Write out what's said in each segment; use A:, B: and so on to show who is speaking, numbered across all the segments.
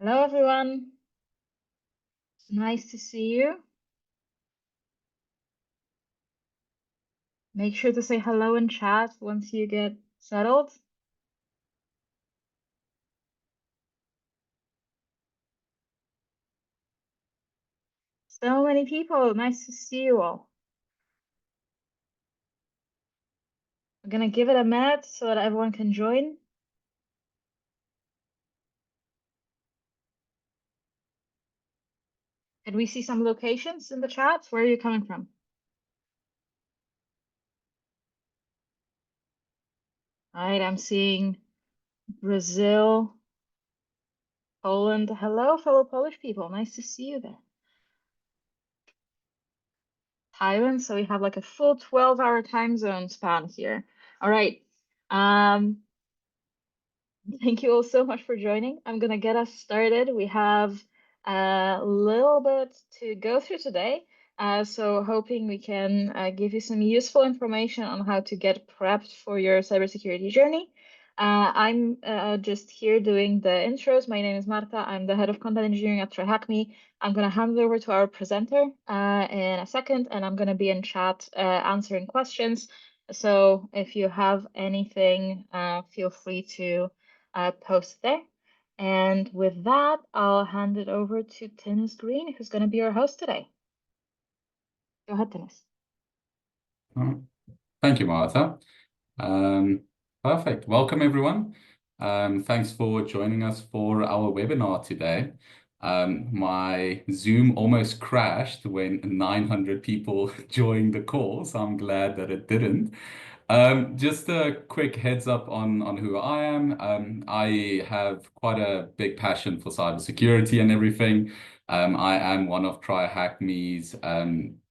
A: Hello, everyone. Nice to see you. Make sure to say hello in chat once you get settled. So many people. Nice to see you all. I'm gonna give it a minute so that everyone can join. Can we see some locations in the chat? Where are you coming from? All right, I'm seeing Brazil, Poland. Hello, fellow Polish people. Nice to see you there. Thailand, so we have like a full 12-hour time zone span here. All right. Thank you all so much for joining. I'm gonna get us started. We have a little bit to go through today. So hoping we can give you some useful information on how to get prepped for your cybersecurity journey. I'm just here doing the intros. My name is Marta. I'm the head of content engineering at TryHackMe. I'm gonna hand it over to our presenter in a second, and I'm gonna be in chat answering questions. So if you have anything, feel free to post there. And with that, I'll hand it over to Tinnis Green, who's going to be our host today. Go ahead, Tinnis.
B: Thank you, Martha. Perfect. Welcome, everyone. Thanks for joining us for our webinar today. My Zoom almost crashed when 900 people joined the call, so I'm glad that it didn't. Just a quick heads up on who I am. I have quite a big passion for cybersecurity and everything. I am one of TryHackMe's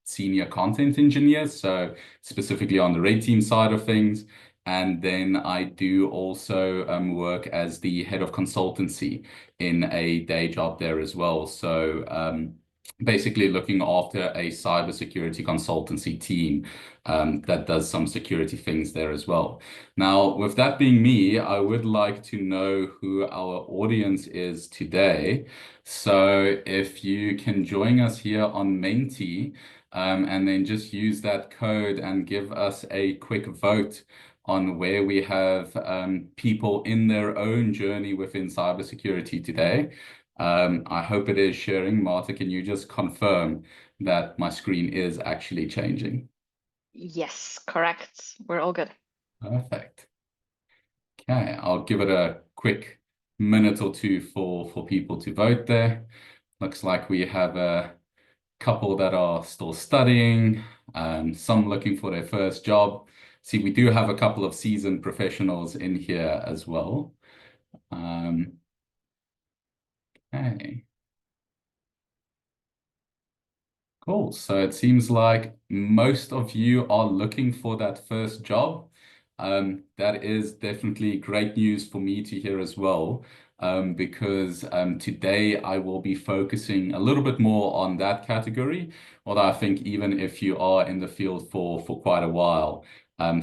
B: senior content engineers, so specifically on the red team side of things. And then I do also work as the head of consultancy in a day job there as well. So basically looking after a cybersecurity consultancy team that does some security things there as well. Now, with that being me, I would like to know who our audience is today. So if you can join us here on Menti, and then just use that code and give us a quick vote on where we have people in their own journey within cybersecurity today. I hope it is sharing. Marta, can you just confirm that my screen is actually changing?
A: Yes, correct. We're all good.
B: Perfect. Okay, I'll give it a quick minute or two for people to vote there. Looks like we have a couple that are still studying, some looking for their first job. See, we do have a couple of seasoned professionals in here as well. Okay. Cool. So it seems like most of you are looking for that first job. That is definitely great news for me to hear as well, because today I will be focusing a little bit more on that category. Although I think even if you are in the field for quite a while,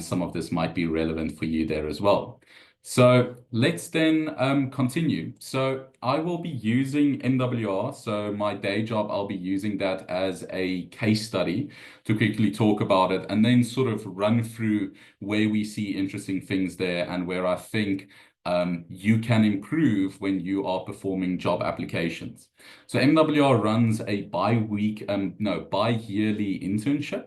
B: some of this might be relevant for you there as well. So let's then continue. So I will be using MWR. So my day job, I'll be using that as a case study to quickly talk about it and then sort of run through where we see interesting things there and where I think you can improve when you are performing job applications. So MWR runs a bi-yearly internship.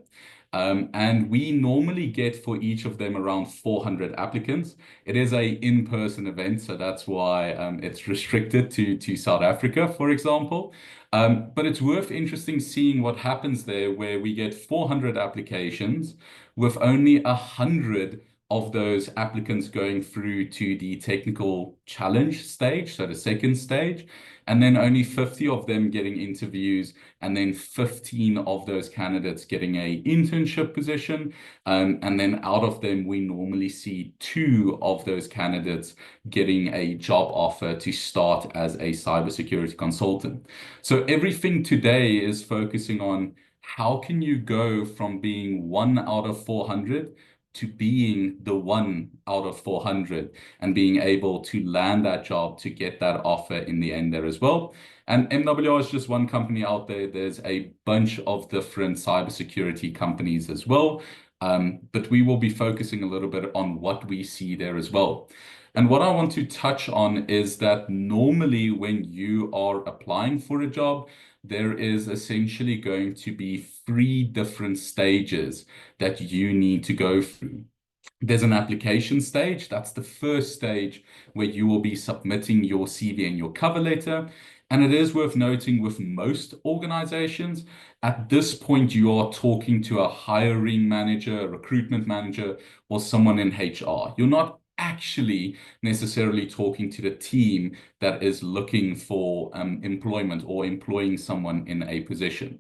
B: And we normally get for each of them around 400 applicants. It is a in-person event, so that's why it's restricted to South Africa, for example. But it's worth interesting seeing what happens there, where we get 400 applications with only 100 of those applicants going through to the technical challenge stage, so the second stage, and then only 50 of them getting interviews, and then 15 of those candidates getting a internship position. And then out of them, we normally see 2 of those candidates getting a job offer to start as a cybersecurity consultant. So everything today is focusing on how can you go from being 1 out of 400 to being the one out of 400 and being able to land that job to get that offer in the end there as well. And MWR is just one company out there. There's a bunch of different cybersecurity companies as well. But we will be focusing a little bit on what we see there as well. And what I want to touch on is that normally when you are applying for a job, there is essentially going to be three different stages that you need to go through. There's an application stage. That's the first stage where you will be submitting your CV and your cover letter. And it is worth noting with most organizations, at this point, you are talking to a hiring manager, a recruitment manager, or someone in HR. You're not actually necessarily talking to the team that is looking for employment or employing someone in a position.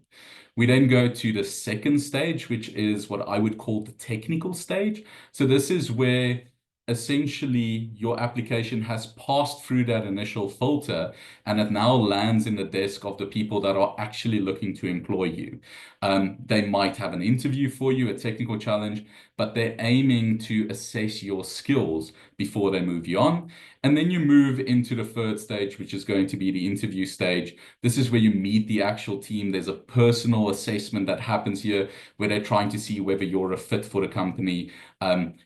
B: We then go to the second stage, which is what I would call the technical stage. So this is where essentially your application has passed through that initial filter and it now lands in the desk of the people that are actually looking to employ you. They might have an interview for you, a technical challenge, but they're aiming to assess your skills before they move you on. And then you move into the third stage, which is going to be the interview stage. This is where you meet the actual team. There's a personal assessment that happens here where they're trying to see whether you're a fit for the company.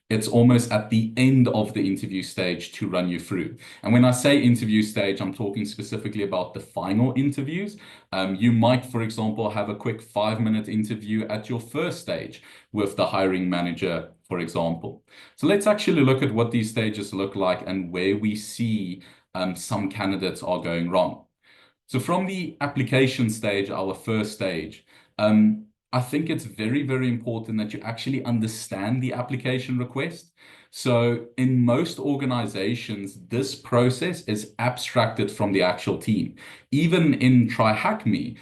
B: It's almost at the end of the interview stage to run you through. And when I say interview stage, I'm talking specifically about the final interviews. You might, for example, have a quick 5-minute interview at your first stage with the hiring manager, for example. So let's actually look at what these stages look like and where we see some candidates are going wrong. So from the application stage, our first stage, I think it's very, very important that you actually understand the application request. So in most organizations, this process is abstracted from the actual team. Even in TryHackMe,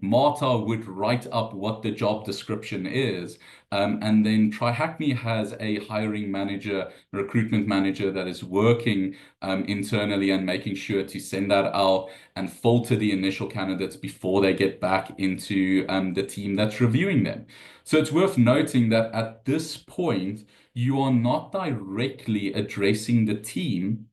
B: Marta would write up what the job description is, and then TryHackMe has a hiring manager, recruitment manager that is working internally and making sure to send that out and filter the initial candidates before they get back into the team that's reviewing them. So it's worth noting that at this point, you are not directly addressing the team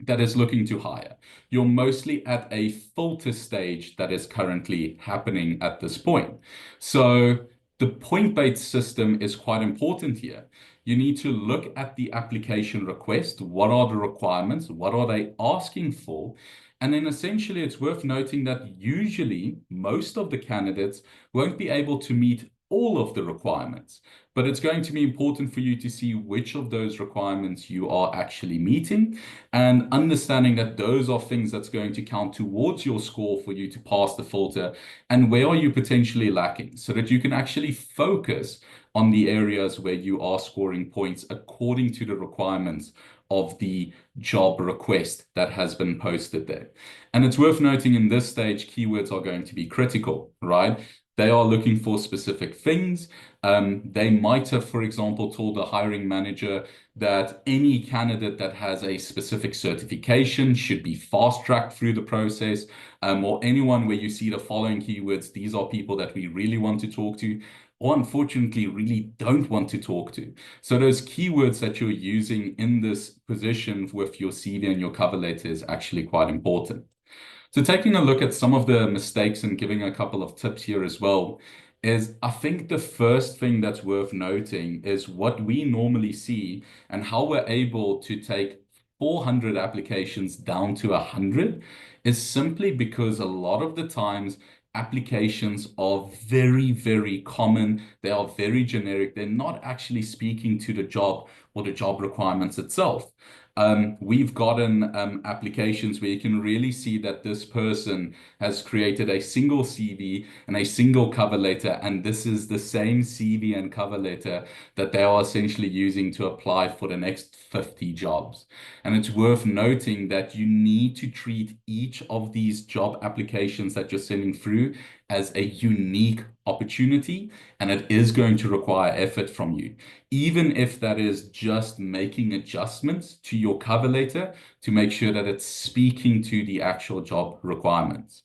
B: that is looking to hire. You're mostly at a filter stage that is currently happening at this point. So the point-based system is quite important here. You need to look at the application request. What are the requirements? What are they asking for? And then essentially, it's worth noting that usually most of the candidates won't be able to meet all of the requirements, but it's going to be important for you to see which of those requirements you are actually meeting and understanding that those are things that's going to count towards your score for you to pass the filter and where are you potentially lacking so that you can actually focus on the areas where you are scoring points according to the requirements of the job request that has been posted there. And it's worth noting in this stage, keywords are going to be critical, right? They are looking for specific things. They might have, for example, told the hiring manager that any candidate that has a specific certification should be fast-tracked through the process, or anyone where you see the following keywords, these are people that we really want to talk to, or unfortunately really don't want to talk to. So those keywords that you're using in this position with your CV and your cover letter is actually quite important. So taking a look at some of the mistakes and giving a couple of tips here as well is I think the first thing that's worth noting is what we normally see and how we're able to take 400 applications down to 100 is simply because a lot of the times applications are very, very common. They are very generic. They're not actually speaking to the job or the job requirements itself. We've gotten applications where you can really see that this person has created a single CV and a single cover letter, and this is the same CV and cover letter that they are essentially using to apply for the next 50 jobs. And it's worth noting that you need to treat each of these job applications that you're sending through as a unique opportunity, and it is going to require effort from you, even if that is just making adjustments to your cover letter to make sure that it's speaking to the actual job requirements.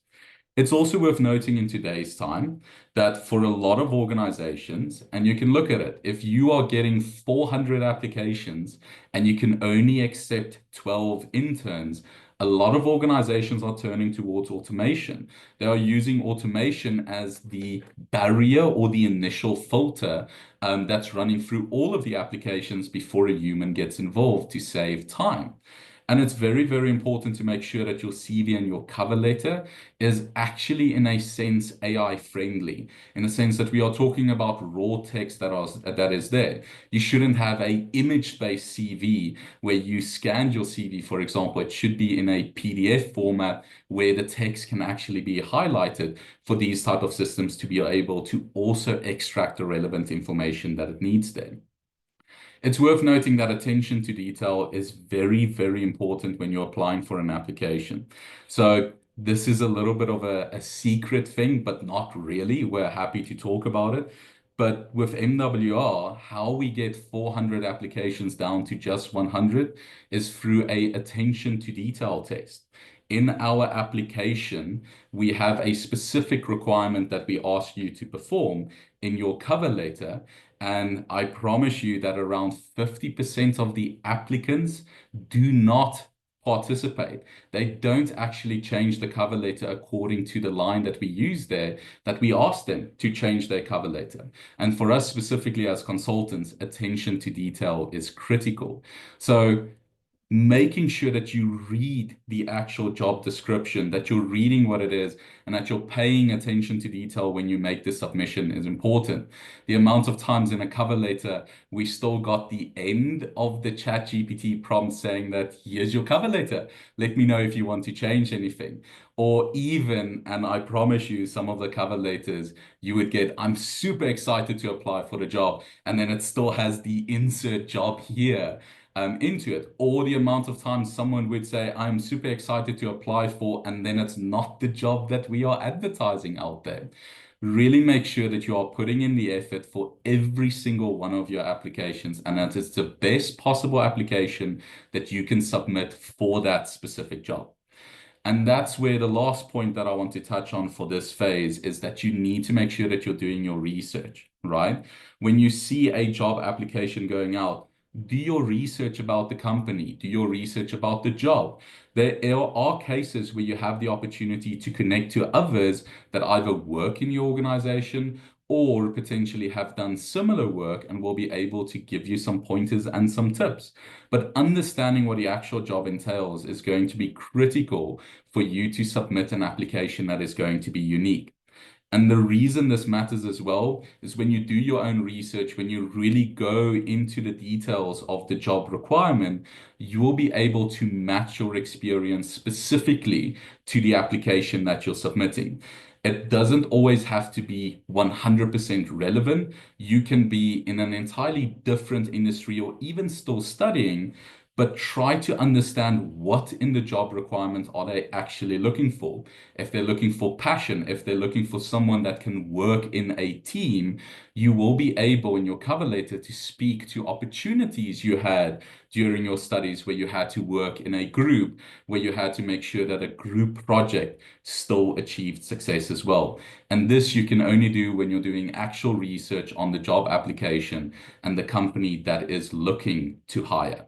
B: It's also worth noting in today's time that for a lot of organizations, and you can look at it, if you are getting 400 applications and you can only accept 12 interns, a lot of organizations are turning towards automation. They are using automation as the barrier or the initial filter that's running through all of the applications before a human gets involved to save time. And it's very, very important to make sure that your CV and your cover letter is actually, in a sense, AI friendly, in the sense that we are talking about raw text that is there. You shouldn't have a image-based CV where you scanned your CV, for example. It should be in a PDF format where the text can actually be highlighted for these type of systems to be able to also extract the relevant information that it needs there. It's worth noting that attention to detail is very, very important when you're applying for an application. So this is a little bit of a secret thing, but not really. We're happy to talk about it. But with MWR, how we get 400 applications down to just 100 is through a attention to detail test. In our application, we have a specific requirement that we ask you to perform in your cover letter. And I promise you that around 50% of the applicants do not participate. They don't actually change the cover letter according to the line that we use there, that we ask them to change their cover letter. And for us specifically as consultants, attention to detail is critical. So making sure that you read the actual job description, that you're reading what it is, and that you're paying attention to detail when you make the submission is important. The amount of times in a cover letter, we still got the end of the ChatGPT prompt saying that here's your cover letter. Let me know if you want to change anything. Or even, and I promise you, some of the cover letters you would get, I'm super excited to apply for the job. And then it still has the insert job here into it, or the amount of times someone would say, I'm super excited to apply for, and then it's not the job that we are advertising out there. Really make sure that you are putting in the effort for every single one of your applications, and that it's the best possible application that you can submit for that specific job. And that's where the last point that I want to touch on for this phase is that you need to make sure that you're doing your research, right? When you see a job application going out, do your research about the company, do your research about the job. There are cases where you have the opportunity to connect to others that either work in your organization or potentially have done similar work and will be able to give you some pointers and some tips. But understanding what the actual job entails is going to be critical for you to submit an application that is going to be unique. And the reason this matters as well is when you do your own research, when you really go into the details of the job requirement, you will be able to match your experience specifically to the application that you're submitting. It doesn't always have to be 100% relevant. You can be in an entirely different industry or even still studying, but try to understand what in the job requirement are they actually looking for. If they're looking for passion, if they're looking for someone that can work in a team, you will be able in your cover letter to speak to opportunities you had during your studies where you had to work in a group, where you had to make sure that a group project still achieved success as well. And this you can only do when you're doing actual research on the job application and the company that is looking to hire.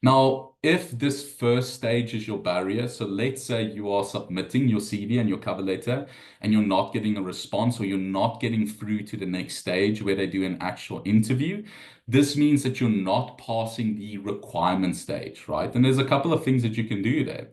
B: Now, if this first stage is your barrier, so let's say you are submitting your CV and your cover letter and you're not getting a response or you're not getting through to the next stage where they do an actual interview, this means that you're not passing the requirement stage, right? And there's a couple of things that you can do there.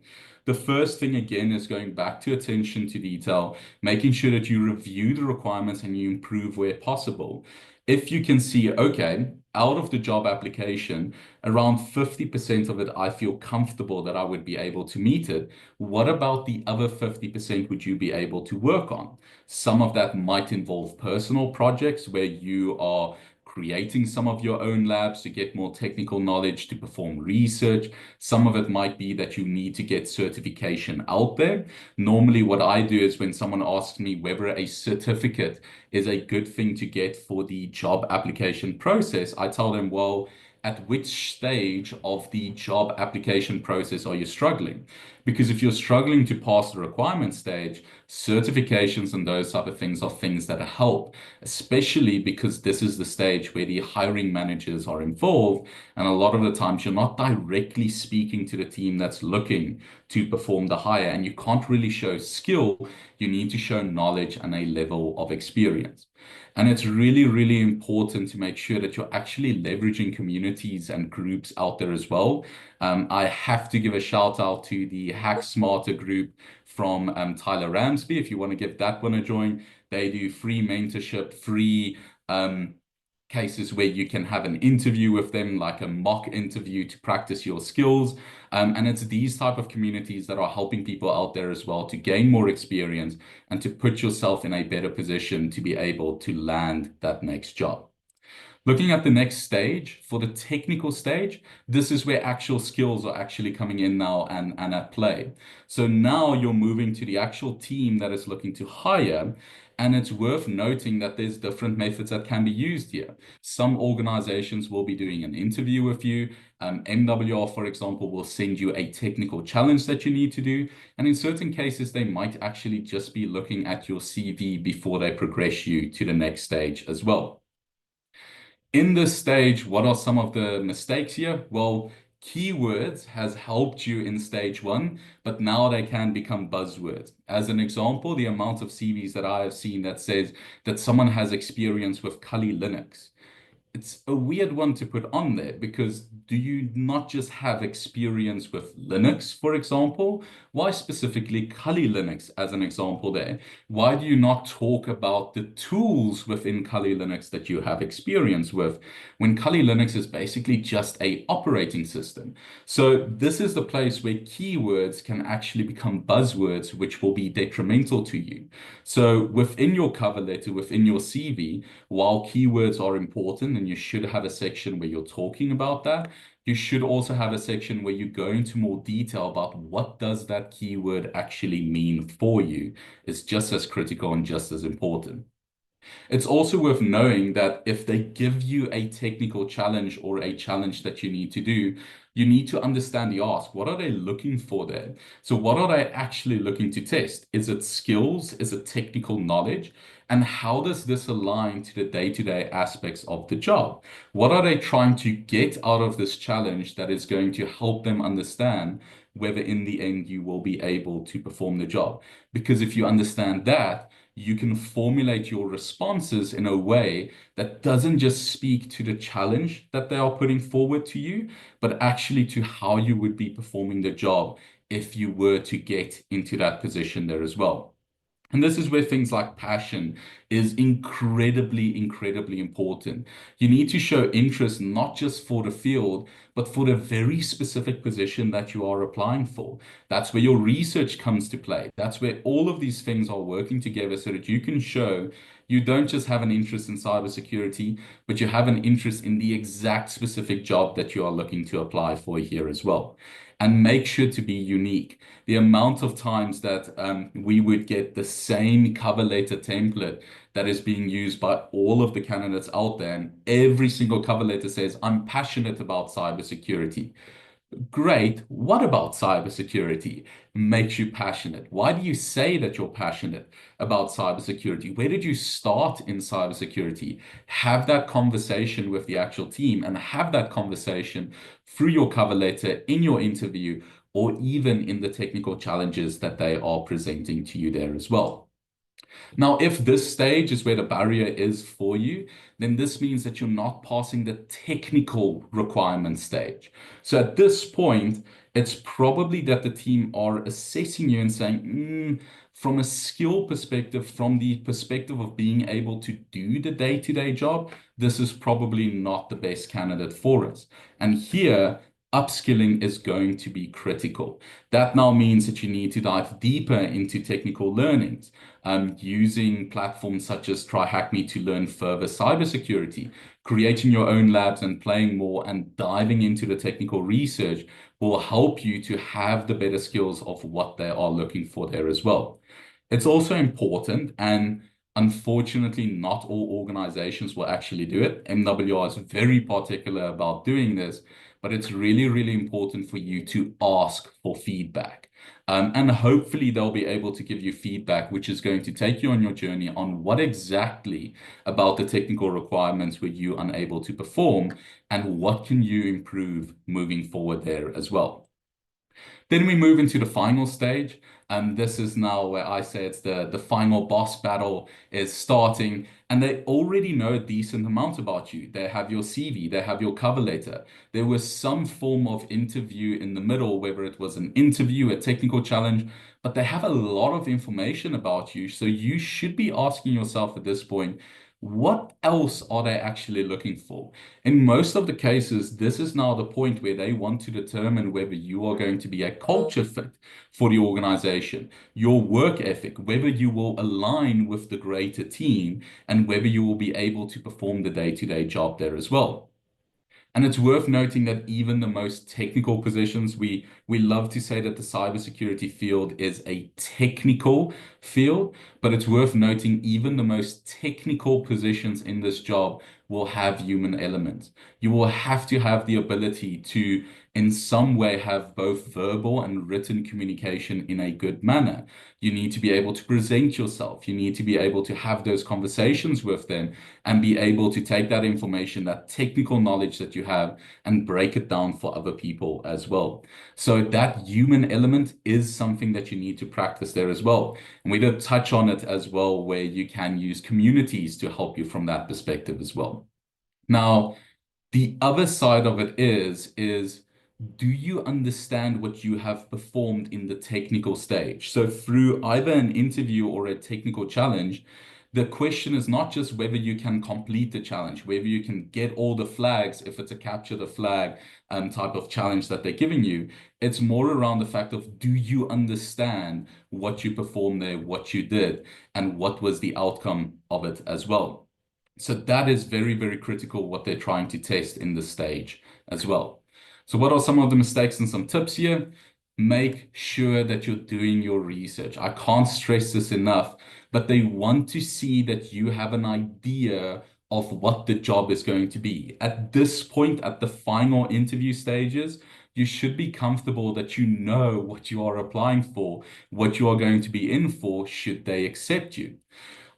B: The first thing, again, is going back to attention to detail, making sure that you review the requirements and you improve where possible. If you can see, okay, out of the job application, around 50% of it, I feel comfortable that I would be able to meet it. What about the other 50% would you be able to work on? Some of that might involve personal projects where you are creating some of your own labs to get more technical knowledge to perform research. Some of it might be that you need to get certification out there. Normally, what I do is when someone asks me whether a certificate is a good thing to get for the job application process, I tell them, well, at which stage of the job application process are you struggling? Because if you're struggling to pass the requirement stage, certifications and those type of things are things that help, especially because this is the stage where the hiring managers are involved. And a lot of the times you're not directly speaking to the team that's looking to perform the hire, and you can't really show skill. You need to show knowledge and a level of experience. And it's really, really important to make sure that you're actually leveraging communities and groups out there as well. I have to give a shout out to the Hack Smarter group from Tyler Ramsby. If you want to give that one a join, they do free mentorship, free cases where you can have an interview with them, like a mock interview to practice your skills. And it's these type of communities that are helping people out there as well to gain more experience and to put yourself in a better position to be able to land that next job. Looking at the next stage, for the technical stage, this is where actual skills are actually coming in now and at play. So now you're moving to the actual team that is looking to hire. And it's worth noting that there's different methods that can be used here. Some organizations will be doing an interview with you. MWR, for example, will send you a technical challenge that you need to do. And in certain cases, they might actually just be looking at your CV before they progress you to the next stage as well. In this stage, what are some of the mistakes here? Well, keywords has helped you in stage one, but now they can become buzzwords. As an example, the amount of CVs that I have seen that says that someone has experience with Kali Linux. It's a weird one to put on there because do you not just have experience with Linux, for example? Why specifically Kali Linux as an example there? Why do you not talk about the tools within Kali Linux that you have experience with when Kali Linux is basically just a operating system? So this is the place where keywords can actually become buzzwords, which will be detrimental to you. So within your cover letter, within your CV, while keywords are important and you should have a section where you're talking about that, you should also have a section where you go into more detail about what does that keyword actually mean for you. It's just as critical and just as important. It's also worth knowing that if they give you a technical challenge or a challenge that you need to do, you need to understand the ask. What are they looking for there? So what are they actually looking to test? Is it skills? Is it technical knowledge? And how does this align to the day-to-day aspects of the job? What are they trying to get out of this challenge that is going to help them understand whether in the end you will be able to perform the job? Because if you understand that, you can formulate your responses in a way that doesn't just speak to the challenge that they are putting forward to you, but actually to how you would be performing the job if you were to get into that position there as well. And this is where things like passion is incredibly, incredibly important. You need to show interest not just for the field, but for the very specific position that you are applying for. That's where your research comes to play. That's where all of these things are working together so that you can show you don't just have an interest in cybersecurity, but you have an interest in the exact specific job that you are looking to apply for here as well. And make sure to be unique. The amount of times that we would get the same cover letter template that is being used by all of the candidates out there, and every single cover letter says, I'm passionate about cybersecurity. Great. What about cybersecurity makes you passionate? Why do you say that you're passionate about cybersecurity? Where did you start in cybersecurity? Have that conversation with the actual team and have that conversation through your cover letter, in your interview, or even in the technical challenges that they are presenting to you there as well. Now, if this stage is where the barrier is for you, then this means that you're not passing the technical requirement stage. So at this point, it's probably that the team are assessing you and saying, from a skill perspective, from the perspective of being able to do the day-to-day job, this is probably not the best candidate for us. And here, upskilling is going to be critical. That now means that you need to dive deeper into technical learnings, using platforms such as TryHackMe to learn further cybersecurity, creating your own labs and playing more and diving into the technical research will help you to have the better skills of what they are looking for there as well. It's also important, and Unfortunately, not all organizations will actually do it. MWR is very particular about doing this, but it's really, really important for you to ask for feedback. And hopefully they'll be able to give you feedback, which is going to take you on your journey on what exactly about the technical requirements were you unable to perform, and what can you improve moving forward there as well. Then we move into the final stage, and this is now where I say it's the final boss battle is starting, and they already know a decent amount about you. They have your CV, they have your cover letter. There was some form of interview in the middle, whether it was an interview, a technical challenge, but they have a lot of information about you. So you should be asking yourself at this point, what else are they actually looking for? In most of the cases, this is now the point where they want to determine whether you are going to be a culture fit for the organization, your work ethic, whether you will align with the greater team, and whether you will be able to perform the day-to-day job there as well. And it's worth noting that even the most technical positions, we love to say that the cybersecurity field is a technical field, but it's worth noting even the most technical positions in this job will have human elements. You will have to have the ability to, in some way, have both verbal and written communication in a good manner. You need to be able to present yourself. You need to be able to have those conversations with them and be able to take that information, that technical knowledge that you have, and break it down for other people as well. So that human element is something that you need to practice there as well. And we did touch on it as well, where you can use communities to help you from that perspective as well. Now, the other side of it is do you understand what you have performed in the technical stage? So through either an interview or a technical challenge, the question is not just whether you can complete the challenge, whether you can get all the flags, if it's a capture the flag type of challenge that they're giving you. It's more around the fact of, do you understand what you performed there, what you did, and what was the outcome of it as well. So that is very, very critical what they're trying to test in this stage as well. So what are some of the mistakes and some tips here? Make sure that you're doing your research. I can't stress this enough, but they want to see that you have an idea of what the job is going to be. At this point, at the final interview stages, you should be comfortable that you know what you are applying for, what you are going to be in for, should they accept you.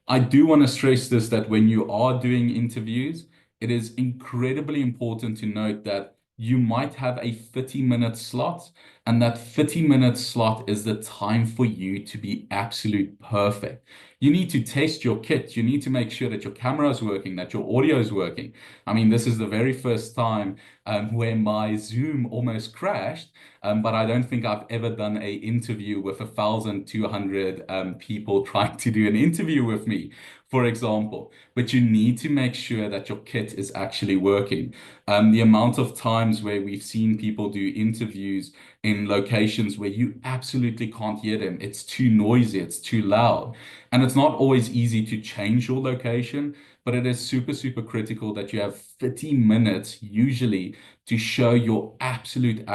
B: I do want to stress this, that when you are doing interviews, it is incredibly important to note that you might have a 30-minute slot, and that 30-minute slot is the time for you to be absolute perfect. You need to test your kit. You need to make sure that your camera is working, that your audio is working. I mean, this is the very first time where my Zoom almost crashed, but I don't think I've ever done a interview with 1,200 people trying to do an interview with me, for example. But you need to make sure that your kit is actually working. The amount of times where we've seen people do interviews in locations where you absolutely can't hear them, it's too noisy, it's too loud. And it's not always easy to change your location, but it is super, super critical that you have 30 minutes usually to show your absolute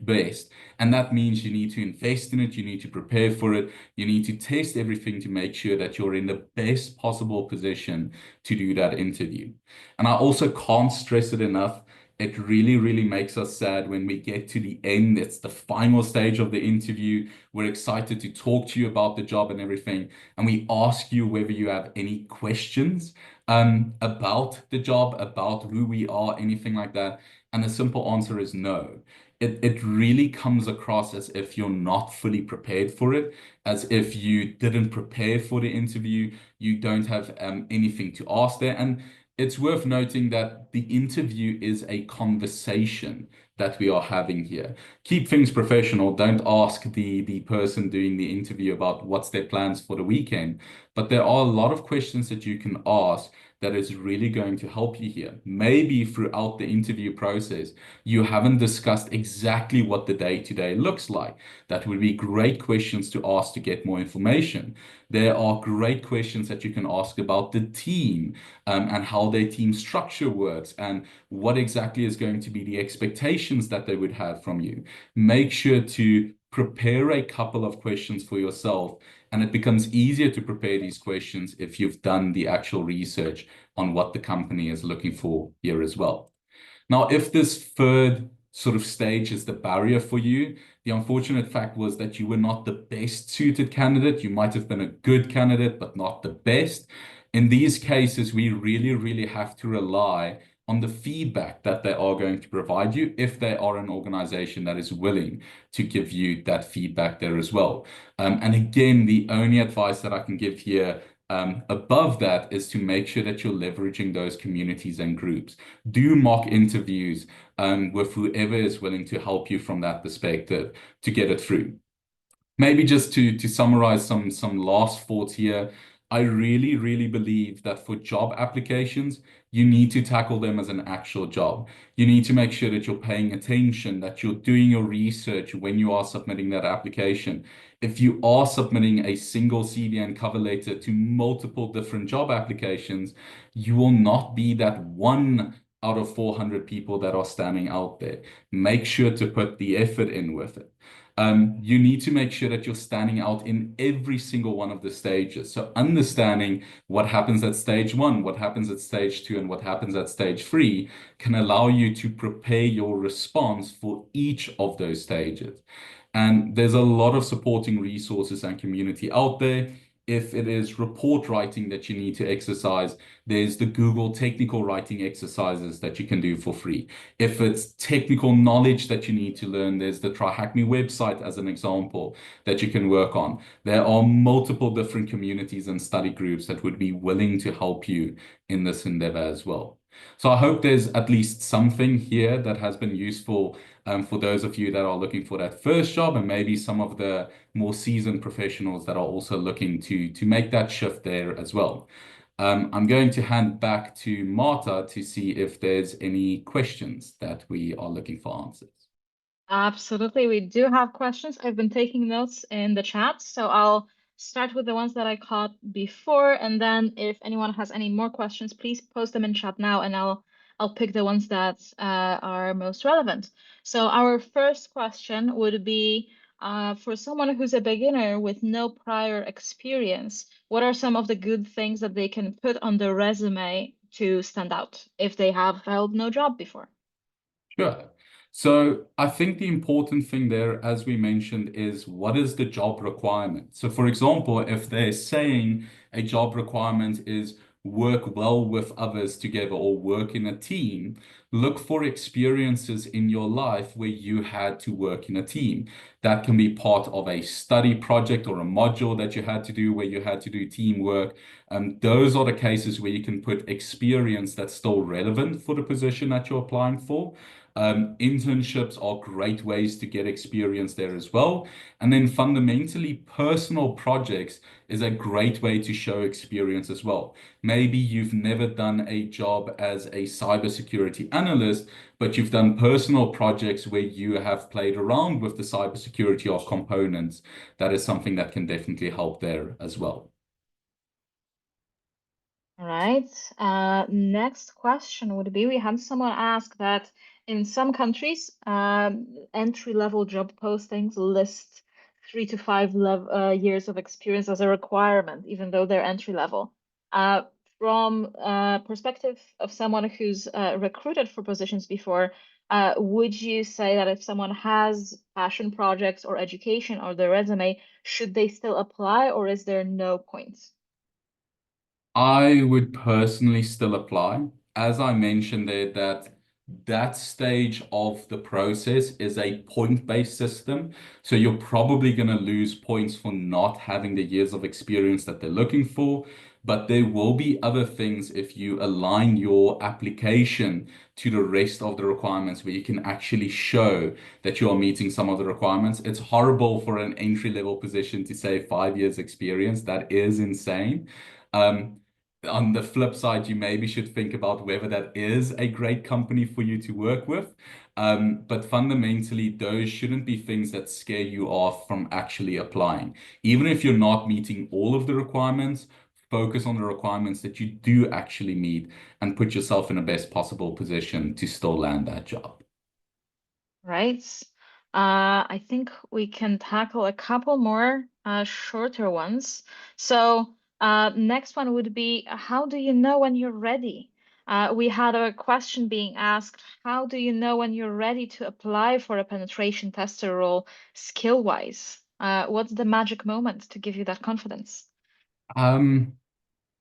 B: best. And that means you need to invest in it, you need to prepare for it, you need to test everything to make sure that you're in the best possible position to do that interview. And I also can't stress it enough. It really, really makes us sad when we get to the end. It's the final stage of the interview. We're excited to talk to you about the job and everything. And we ask you whether you have any questions about the job, about who we are, anything like that. And the simple answer is no. It really comes across as if you're not fully prepared for it, as if you didn't prepare for the interview, you don't have anything to ask there. And it's worth noting that the interview is a conversation that we are having here. Keep things professional. Don't ask the person doing the interview about what's their plans for the weekend. But there are a lot of questions that you can ask that is really going to help you here. Maybe throughout the interview process, you haven't discussed exactly what the day-to-day looks like. That would be great questions to ask to get more information. There are great questions that you can ask about the team and how their team structure works and what exactly is going to be the expectations that they would have from you. Make sure to prepare a couple of questions for yourself And it becomes easier to prepare these questions if you've done the actual research on what the company is looking for here as well. Now, if this third sort of stage is the barrier for you, the unfortunate fact was that you were not the best suited candidate. You might have been a good candidate, but not the best. In these cases, we really, really have to rely on the feedback that they are going to provide you if they are an organization that is willing to give you that feedback there as well. And again, the only advice that I can give here above that is to make sure that you're leveraging those communities and groups. Do mock interviews with whoever is willing to help you from that perspective to get it through. Maybe just to summarize some last thoughts here, I really, really believe that for job applications, you need to tackle them as an actual job. You need to make sure that you're paying attention, that you're doing your research when you are submitting that application. If you are submitting a single CV and cover letter to multiple different job applications, you will not be that one out of 400 people that are standing out there. Make sure to put the effort in with it. You need to make sure that you're standing out in every single one of the stages. So understanding what happens at stage one, what happens at stage two, and what happens at stage three can allow you to prepare your response for each of those stages. And there's a lot of supporting resources and community out there. If it is report writing that you need to exercise, there's the Google technical writing exercises that you can do for free. If it's technical knowledge that you need to learn, there's the TryHackMe website as an example that you can work on. There are multiple different communities and study groups that would be willing to help you in this endeavor as well. So I hope there's at least something here that has been useful for those of you that are looking for that first job, and maybe some of the more seasoned professionals that are also looking to make that shift there as well. I'm going to hand back to Marta to see if there's any questions that we are looking for answers.
A: Absolutely. We do have questions. I've been taking notes in the chat, so I'll start with the ones that I caught before, and then if anyone has any more questions, please post them in chat now, and I'll pick the ones that are most relevant. So our first question would be for someone who's a beginner with no prior experience, what are some of the good things that they can put on their resume to stand out if they have held no job before?
B: Sure. So I think the important thing there, as we mentioned, is what is the job requirement? So for example, if they're saying a job requirement is work well with others together or work in a team, look for experiences in your life where you had to work in a team. That can be part of a study project or a module that you had to do where you had to do teamwork. Those are the cases where you can put experience that's still relevant for the position that you're applying for. Internships are great ways to get experience there as well. And then fundamentally, personal projects is a great way to show experience as well. Maybe you've never done a job as a cybersecurity analyst, but you've done personal projects where you have played around with the cybersecurity of components. That is something that can definitely help there as well.
A: All right. Next question would be, we had someone ask that in some countries, entry-level job postings list 3 to 5 years of experience as a requirement, even though they're entry level. From perspective of someone who's recruited for positions before, would you say that if someone has passion projects or education or their resume, should they still apply, or is there no point?
B: I would personally still apply. As I mentioned there, that stage of the process is a point-based system. So you're probably going to lose points for not having the years of experience that they're looking for. But there will be other things if you align your application to the rest of the requirements where you can actually show that you are meeting some of the requirements. It's horrible for an entry-level position to say 5 years experience. That is insane. On the flip side, you maybe should think about whether that is a great company for you to work with. But fundamentally, those shouldn't be things that scare you off from actually applying. Even if you're not meeting all of the requirements, focus on the requirements that you do actually meet and put yourself in the best possible position to still land that job.
A: Right. I think we can tackle a couple more shorter ones. So, next one would be, how do you know when you're ready? We had a question being asked, how do you know when you're ready to apply for a penetration tester role skill-wise? What's the magic moment to give you that confidence?
B: Um,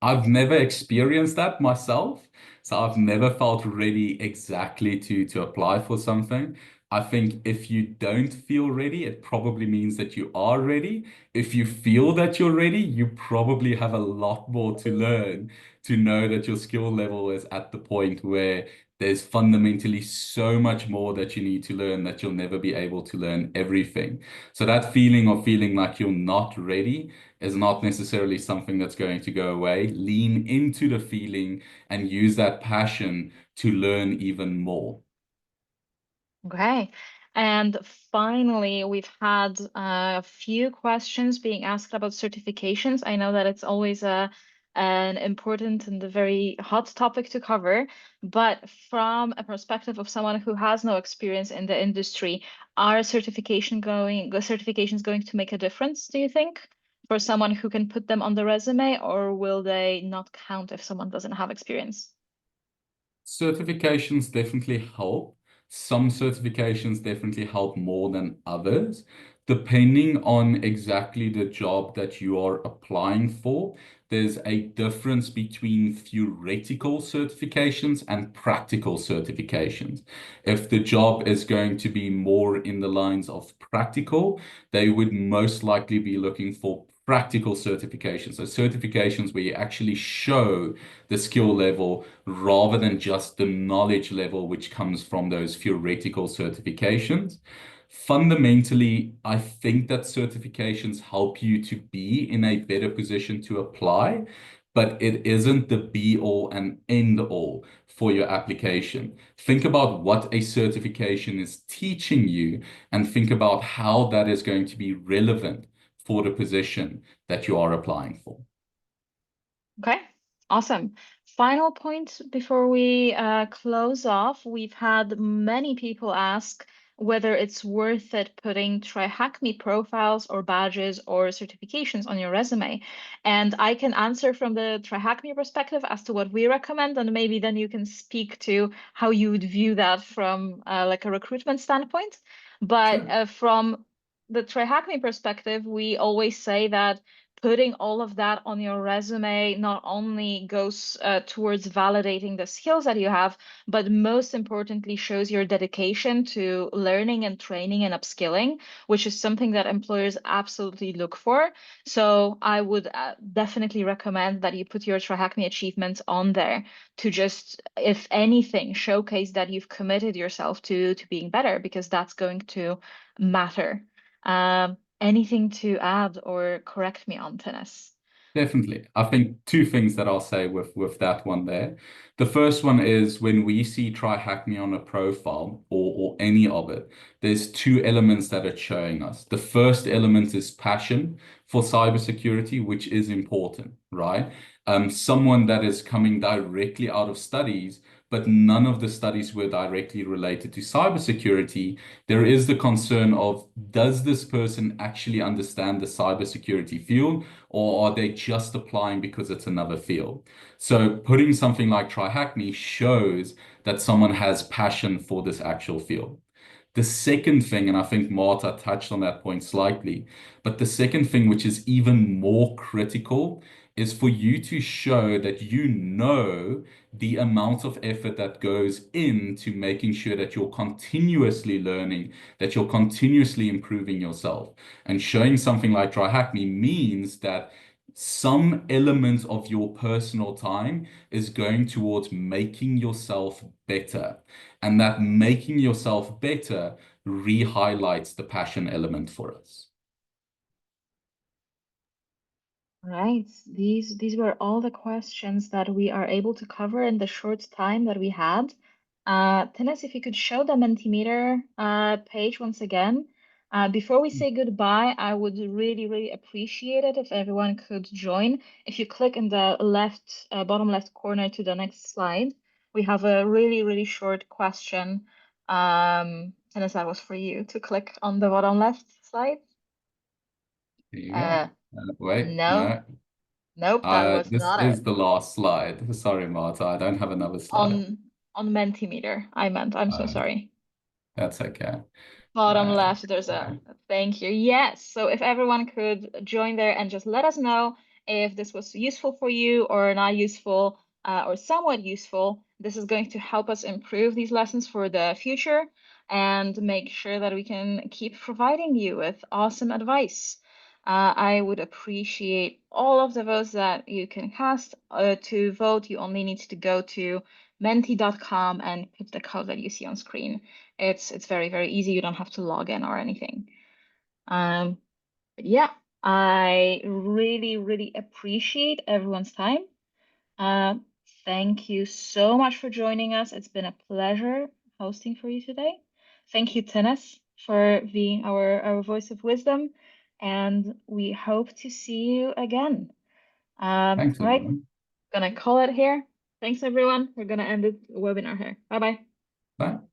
B: I've never experienced that myself, so I've never felt ready exactly to apply for something. I think if you don't feel ready, it probably means that you are ready. If you feel that you're ready, you probably have a lot more to learn to know that your skill level is at the point where there's fundamentally so much more that you need to learn that you'll never be able to learn everything. So that feeling of feeling like you're not ready is not necessarily something that's going to go away. Lean into the feeling and use that passion to learn even more.
A: Okay. And finally, we've had a few questions being asked about certifications. I know that it's always an important and a very hot topic to cover, but from a perspective of someone who has no experience in the industry, are certifications going to make a difference, do you think, for someone who can put them on the resume, or will they not count if someone doesn't have experience?
B: Certifications definitely help. Some certifications definitely help more than others, depending on exactly the job that you are applying for. There's a difference between theoretical certifications and practical certifications. If the job is going to be more in the lines of practical, they would most likely be looking for practical certifications. So certifications where you actually show the skill level rather than just the knowledge level which comes from those theoretical certifications. Fundamentally, I think that certifications help you to be in a better position to apply, but it isn't the be all and end all for your application. Think about what a certification is teaching you and think about how that is going to be relevant for the position that you are applying for.
A: Okay, awesome. Final point before we close off. We've had many people ask whether it's worth it putting TryHackMe profiles or badges or certifications on your resume. And I can answer from the TryHackMe perspective as to what we recommend, and maybe then you can speak to how you would view that from like a recruitment standpoint. But
B: Sure.
A: from the TryHackMe perspective, we always say that putting all of that on your resume not only goes towards validating the skills that you have, but most importantly shows your dedication to learning and training and upskilling, which is something that employers absolutely look for. So I would definitely recommend that you put your TryHackMe achievements on there to just, if anything, showcase that you've committed yourself to being better, because that's going to matter. Anything to add or correct me on, tennis?
B: Definitely. I think two things that I'll say with that one there. The first one is when we see try hack me on a profile or any of it, there's two elements that are showing us. The first element is passion for cybersecurity, which is important, right? Someone that is coming directly out of studies, but none of the studies were directly related to cybersecurity. There is the concern of, does this person actually understand the cybersecurity field? Or are they just applying because it's another field? So putting something like TryHackMe shows that someone has passion for this actual field. The second thing, and I think Marta touched on that point slightly, but the second thing, which is even more critical, is for you to show that you know the amount of effort that goes into making sure that you're continuously learning, that you're continuously improving yourself. And showing something like TryHackMe means that some element of your personal time is going towards making yourself better. And that making yourself better re-highlights the passion element for us.
A: Right. These were all the questions that we are able to cover in the short time that we had. Tennis, if you could show the Mentimeter page once again. Before we say goodbye, I would really, really appreciate it if everyone could join. If you click in the left, bottom left corner to the next slide, we have a really, really short question And as that was for you to click on the bottom left slide.
B: There you go.
A: Uh,
B: Wait,
A: no,
B: no.
A: nope, that was
B: This
A: not
B: is
A: it.
B: the last slide. Sorry, Marta, I don't have another slide.
A: On Mentimeter, I meant. I'm so
B: Uh,
A: sorry.
B: that's okay.
A: Bottom
B: Uh,
A: left, there's
B: yeah.
A: a thank you. Yes. So if everyone could join there and just let us know if this was useful for you or not useful, or somewhat useful, this is going to help us improve these lessons for the future and make sure that we can keep providing you with awesome advice. I would appreciate all of the votes that you can cast. To vote, you only need to go to menti.com and put the code that you see on screen. It's very, very easy. You don't have to log in or anything. Um, but yeah, I really, really appreciate everyone's time. Uh, Thank you so much for joining us. It's been a pleasure hosting for you today. Thank you, Tennis, for being our voice of wisdom, and we hope to see you again.
B: Thanks,
A: All right,
B: everyone.
A: gonna call it here. Thanks, everyone. We're gonna end the webinar here. Bye bye.
B: Bye.